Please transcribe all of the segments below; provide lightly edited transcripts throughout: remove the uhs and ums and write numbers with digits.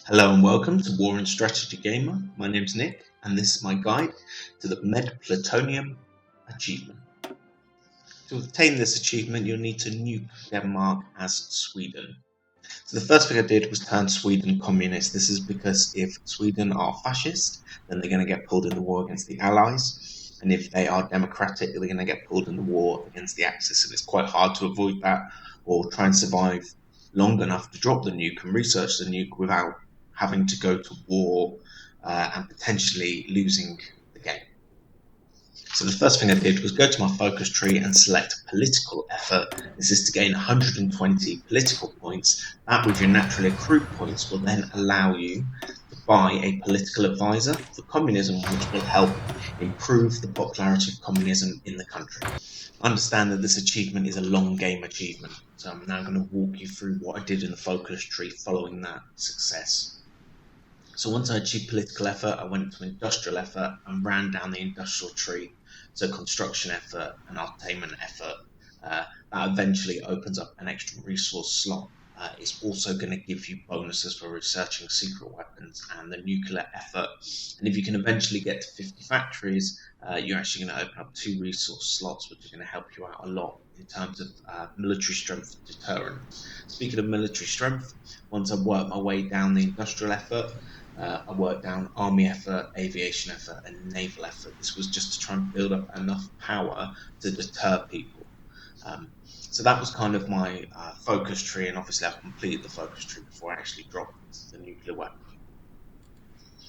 Hello and welcome to War and Strategy Gamer. My name's Nick, and this is my guide to the Med Platonium Achievement. To obtain this achievement, you'll need to nuke Denmark as Sweden. So the first thing I did was turn Sweden communist. This is because if Sweden are fascist, then they're going to get pulled in the war against the Allies. And if they are democratic, they're going to get pulled in the war against the Axis. And it's quite hard to avoid that or try and survive long enough to drop the nuke and research the nuke without having to go to war and potentially losing the game. So the first thing I did was go to my focus tree and select political effort. This is to gain 120 political points. That, with your naturally accrued points, will then allow you to buy a political advisor for communism, which will help improve the popularity of communism in the country. Understand that this achievement is a long game achievement, so I'm now going to walk you through what I did in the focus tree following that success. So once I achieved political effort, I went to industrial effort and ran down the industrial tree. So construction effort and attainment effort. That eventually opens up an extra resource slot. It's also going to give you bonuses for researching secret weapons and the nuclear effort. And if you can eventually get to 50 factories, you're actually going to open up 2 resource slots, which are going to help you out a lot in terms of military strength deterrent. Speaking of military strength, once I've worked my way down the industrial effort, I worked down army effort, aviation effort, and naval effort. This was just to try and build up enough power to deter people. So that was kind of my focus tree, and obviously I completed the focus tree before I actually dropped the nuclear weapon.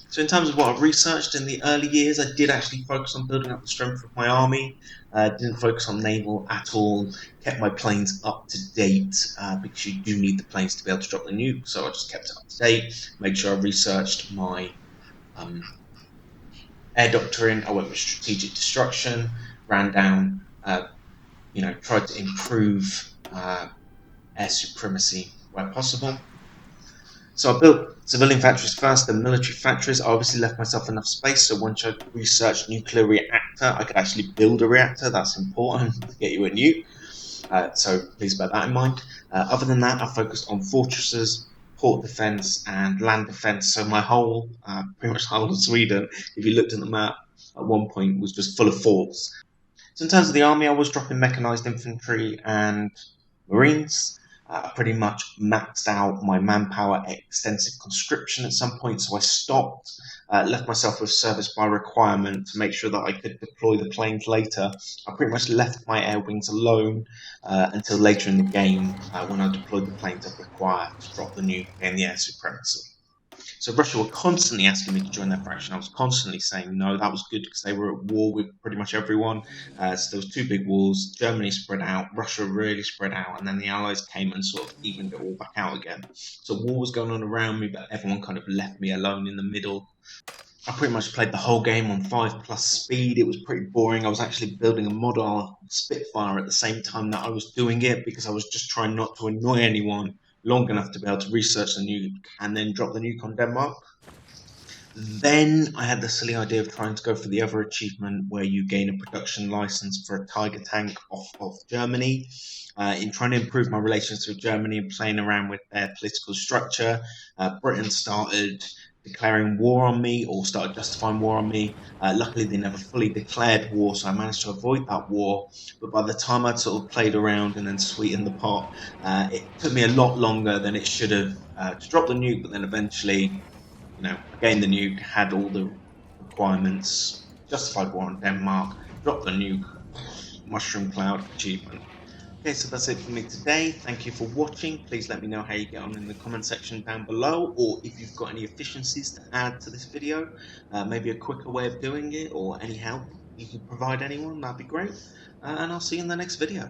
So in terms of what I've researched in the early years, I did actually focus on building up the strength of my army. Didn't focus on naval at all. Kept my planes up to date because you do need the planes to be able to drop the nuke. So I just kept it up to date. Make sure I researched my air doctrine. I went with strategic destruction. Ran down. Tried to improve air supremacy where possible. So I built civilian factories first, then military factories. I obviously left myself enough space, so once I researched nuclear reactor, I could actually build a reactor. That's important to get you a nuke. So please bear that in mind. Other than that, I focused on fortresses, port defence, and land defence. So my whole, pretty much the whole of Sweden, if you looked at the map, at one point was just full of forts. So in terms of the army, I was dropping mechanised infantry and marines. I pretty much maxed out my manpower at extensive conscription at some point, so I stopped, left myself with service by requirement to make sure that I could deploy the planes later. I pretty much left my air wings alone until later in the game when I deployed the planes that require to drop the nuke and the air supremacy. So Russia were constantly asking me to join their faction. I was constantly saying no. That was good because they were at war with pretty much everyone. So there was 2 big wars. Germany spread out, Russia really spread out, and then the Allies came and sort of evened it all back out again. So war was going on around me, but everyone kind of left me alone in the middle. I pretty much played the whole game on 5+ speed. It was pretty boring. I was actually building a model Spitfire at the same time that I was doing it because I was just trying not to annoy anyone long enough to be able to research the nuke and then drop the nuke on Denmark. Then I had the silly idea of trying to go for the other achievement where you gain a production license for a Tiger tank off of Germany. In trying to improve my relations with Germany and playing around with their political structure, Britain started declaring war on me or started justifying war on me. Luckily, they never fully declared war, so I managed to avoid that war. But by the time I'd sort of played around and then sweetened the pot, it took me a lot longer than it should have to drop the nuke, but then eventually I gained the nuke, had all the requirements, justified war on Denmark, dropped the nuke, mushroom cloud achievement. Okay, so that's it for me today. Thank you for watching. Please let me know how you get on in the comment section down below, or if you've got any efficiencies to add to this video, maybe a quicker way of doing it, or any help you can provide anyone, that'd be great. And I'll see you in the next video.